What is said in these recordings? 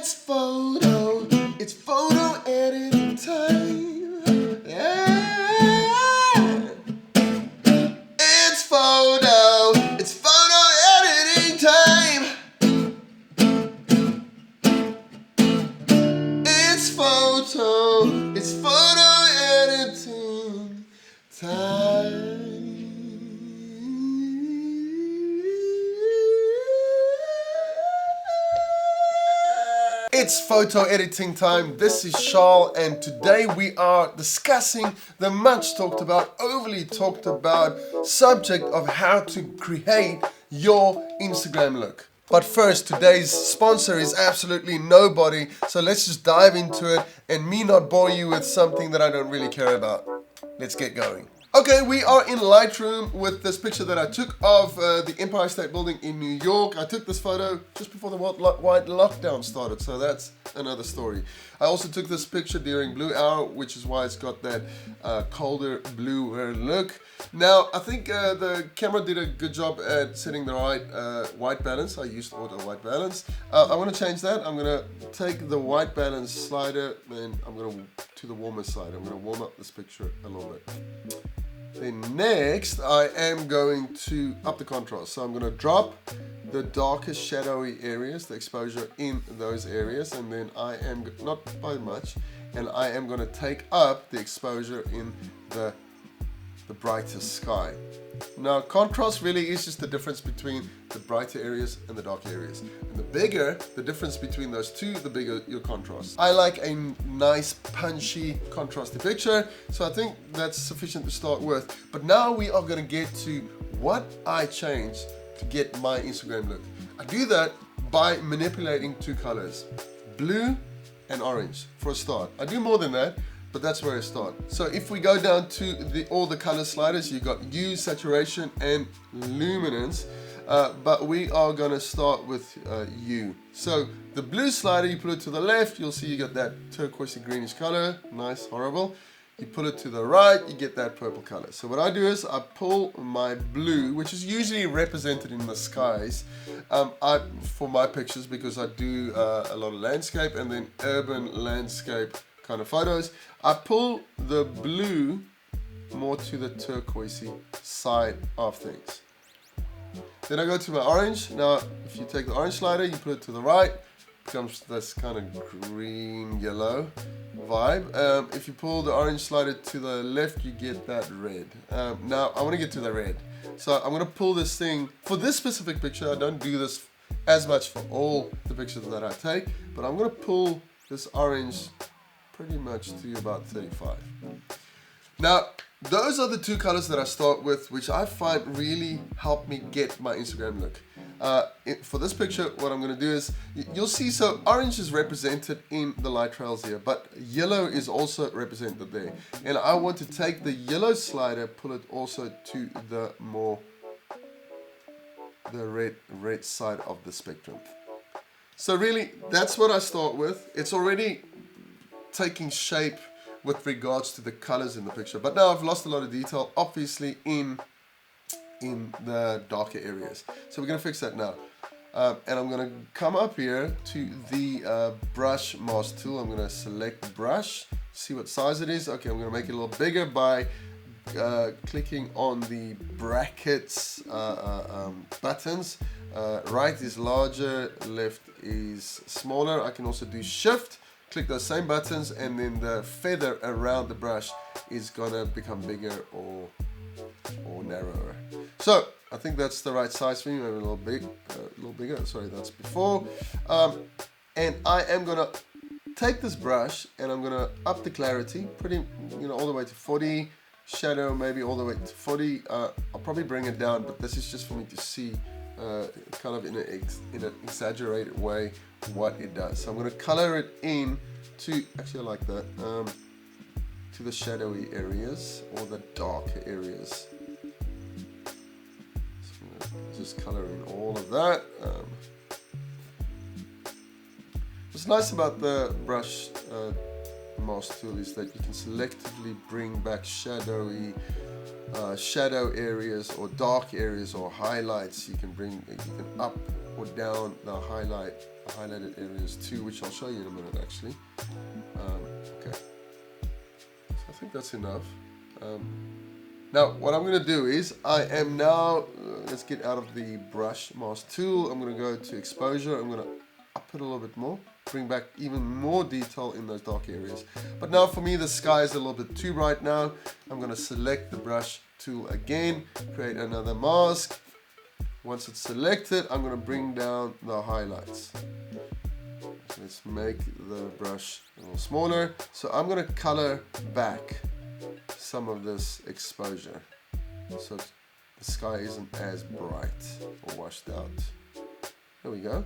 It's photo editing time. Yeah. It's photo editing time. It's photo editing time. It's photo editing time. This is Charles, and today we are discussing the much talked about, overly talked about subject of how to create your Instagram look. But first, today's sponsor is absolutely nobody, so let's just dive into it and me not bore you with something that I don't really care about. Let's get going. Okay, we are in Lightroom with this picture that I took of the Empire State Building in New York. I took this photo just before the white lockdown started, so that's another story. I also took this picture during blue hour, which is why it's got that colder bluer look. Now, I think the camera did a good job at setting the right white balance. I used auto white balance. I want to change that. I'm going to take the white balance slider and I'm going to the warmer side. I'm going to warm up this picture a little bit. Then next, I am going to up the contrast. So I'm going to drop the darkest shadowy areas, the exposure in those areas, and then I am, not by much, and I am going to take up the exposure in the brightest sky. Now, contrast really is just the difference between the brighter areas and the darker areas. And the bigger the difference between those two, the bigger your contrast. I like a nice, punchy, contrasty picture, so I think that's sufficient to start with. But now we are going to get to what I changed to get my Instagram look. I do that by manipulating two colors, blue and orange, for a start. I do more than that, but that's where I start. So if we go down to all the color sliders, you got hue, saturation, and luminance. But we are gonna start with hue. So the blue slider, you put it to the left, you'll see you got that turquoisey greenish color, nice, horrible. You put it to the right, you get that purple color. So what I do is I pull my blue, which is usually represented in the skies, for my pictures, because I do a lot of landscape and then urban landscape kind of photos. I pull the blue more to the turquoisey side of things. Then I go to my orange. Now, if you take the orange slider, you put it to the right, it becomes this kind of green yellow vibe. If you pull the orange slider to the left, you get that red. Now, I want to get to the red. So I'm going to pull this thing. For this specific picture, I don't do this as much for all the pictures that I take, but I'm going to pull this orange pretty much to about 35. Now, those are the two colors that I start with, which I find really help me get my Instagram look. For this picture, what I'm going to do is, you'll see, so orange is represented in the light trails here, but yellow is also represented there. And I want to take the yellow slider, pull it also to the red side of the spectrum. So really, that's what I start with. It's already taking shape with regards to the colors in the picture, but now I've lost a lot of detail, obviously in the darker areas. So we're going to fix that now, and I'm going to come up here to the brush mask tool. I'm going to select brush, see what size it is. Okay, I'm going to make it a little bigger by clicking on the brackets buttons. Right is larger, left is smaller. I can also do shift, click those same buttons, and then the feather around the brush is gonna become bigger or narrower. So I think that's the right size for me, maybe a little bigger. Sorry, that's before. And I am gonna take this brush and I'm gonna up the clarity, all the way to 40. Shadow maybe all the way to 40. I'll probably bring it down, but this is just for me to see, kind of in an exaggerated way, what it does. So I'm going to color it in to, actually I like that, to the shadowy areas or the darker areas. So I'm going to just color in all of that. What's nice about the brush mask tool is that you can selectively bring back shadow areas or dark areas or highlights. You can up or down the highlight highlighted areas too, which I'll show you in a minute actually. Okay, so I think that's enough. Now what I'm going to do is I am now, let's get out of the brush mask tool. I'm going to go to exposure. I'm going to up it a little bit more, bring back even more detail in those dark areas. But now for me the sky is a little bit too bright now. I'm going to select the brush tool again, create another mask. Once it's selected, I'm going to bring down the highlights. So let's make the brush a little smaller. So I'm going to color back some of this exposure so the sky isn't as bright or washed out. There we go.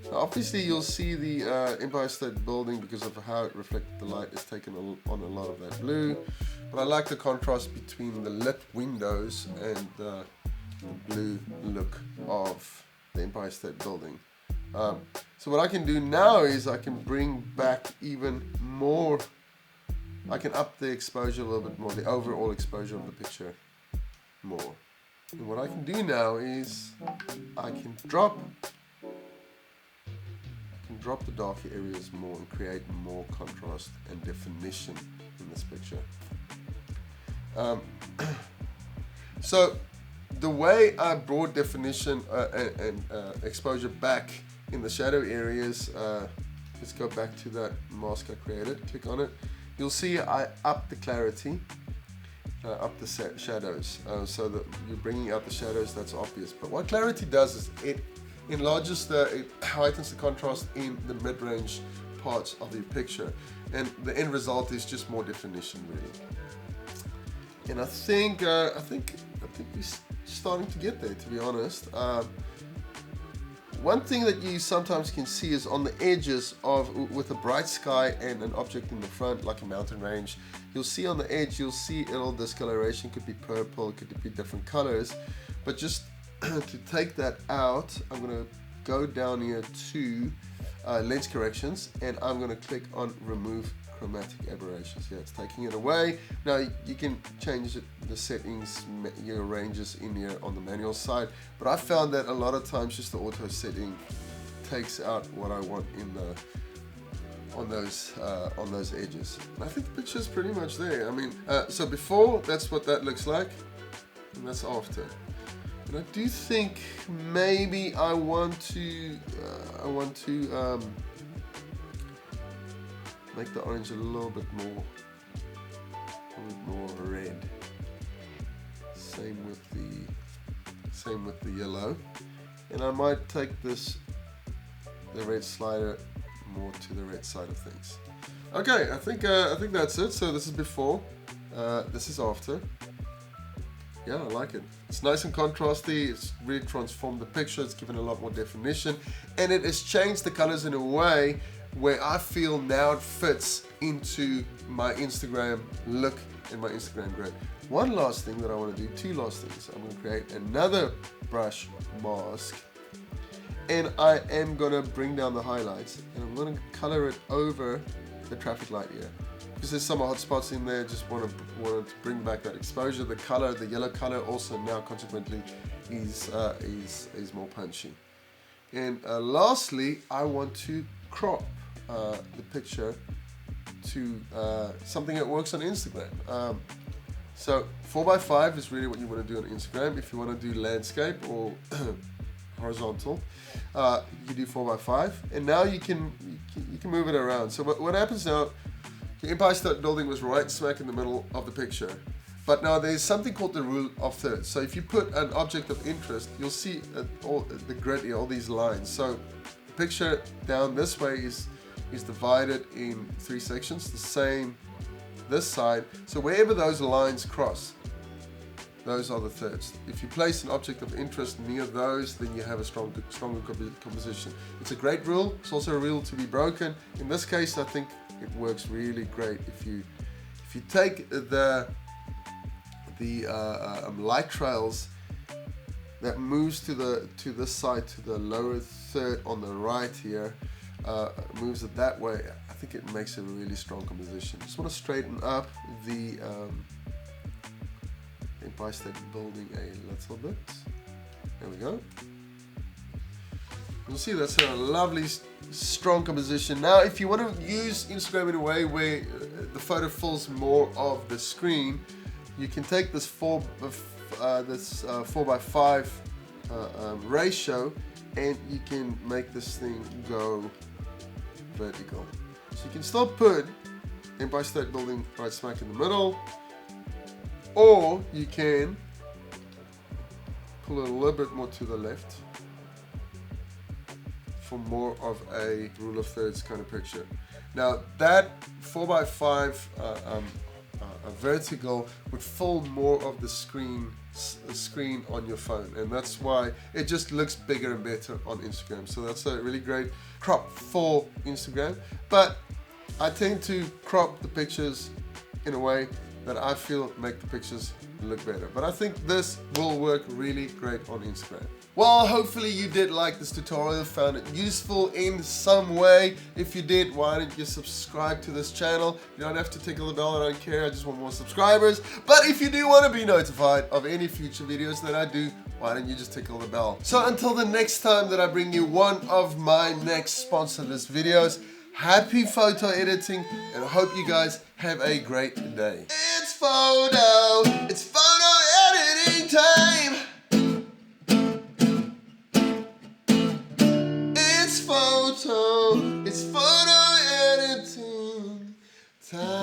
Now obviously you'll see the Empire State Building, because of how it reflected the light, is taken on a lot of that blue, but I like the contrast between the lit windows and the blue look of the Empire State Building. So what I can do now is I can bring back even more. I can up the exposure a little bit more, the overall exposure of the picture more. And what I can do now is I can drop the darker areas more and create more contrast and definition in this picture. So the way I brought definition and exposure back in the shadow areas, let's go back to that mask I created, click on it. You'll see I up the clarity, up the shadows, so that you're bringing out the shadows, that's obvious. But what clarity does is it enlarges it heightens the contrast in the mid-range parts of the picture, and the end result is just more definition really. And I think we're starting to get there, to be honest. One thing that you sometimes can see is on the edges with a bright sky and an object in the front, like a mountain range, you'll see on the edge, you'll see a little discoloration, could be purple, could be different colors. But just to take that out, I'm going to go down here to lens corrections, and I'm going to click on remove chromatic aberrations. Yeah, it's taking it away. Now you can change the settings, your ranges in here on the manual side, but I found that a lot of times just the auto setting takes out what I want in on those edges. And I think the picture is pretty much there. I mean, so before, that's what that looks like, and that's after. And I do think maybe I want to make the orange a little bit more red. Same with the yellow. And I might take the red slider more to the red side of things. Okay, I think that's it. So this is before, this is after. Yeah, I like it. It's nice and contrasty. It's really transformed the picture. It's given a lot more definition, and it has changed the colors in a way where I feel now it fits into my Instagram look and my Instagram grid. One last thing that I want to do, two last things. I'm going to create another brush mask, and I am going to bring down the highlights, and I'm going to color it over the traffic light here. Because there's some hot spots in there, just wanted to bring back that exposure. The color, the yellow color, also now consequently is more punchy. And lastly, I want to crop the picture to something that works on Instagram. So 4x5 is really what you want to do on Instagram. If you want to do landscape or horizontal, you do 4x5, and now you can move it around. So what happens now? The Empire State Building was right smack in the middle of the picture. But now there's something called the rule of thirds. So if you put an object of interest, you'll see all the grid here, all these lines. So the picture down this way is divided in 3 sections, the same this side. So wherever those lines cross, those are the thirds. If you place an object of interest near those, then you have a stronger composition. It's a great rule. It's also a rule to be broken. In this case, I think it works really great. If you take the light trails that moves to this side, to the lower third on the right here, moves it that way, I think it makes a really strong composition. Just want to straighten up the Empire State Building a little bit. There we go. You'll see that's a lovely, strong composition. Now, if you want to use Instagram in a way where the photo fills more of the screen, you can take this 4:5 ratio, and you can make this thing go vertical. So you can still put Empire State Building right smack in the middle, or you can pull it a little bit more to the left for more of a rule of thirds kind of picture. Now that 4:5 vertical would fill more of the screen on your phone, and that's why it just looks bigger and better on Instagram. So that's a really great crop for Instagram, but I tend to crop the pictures in a way that I feel make the pictures look better. But I think this will work really great on Instagram. Well, hopefully you did like this tutorial, found it useful in some way. If you did, why don't you subscribe to this channel? You don't have to tickle the bell, I don't care, I just want more subscribers. But if you do want to be notified of any future videos that I do, why don't you just tickle the bell? So until the next time that I bring you one of my next sponsorless videos, happy photo editing, and I hope you guys have a great day. It's photo editing time. It's photo editing time.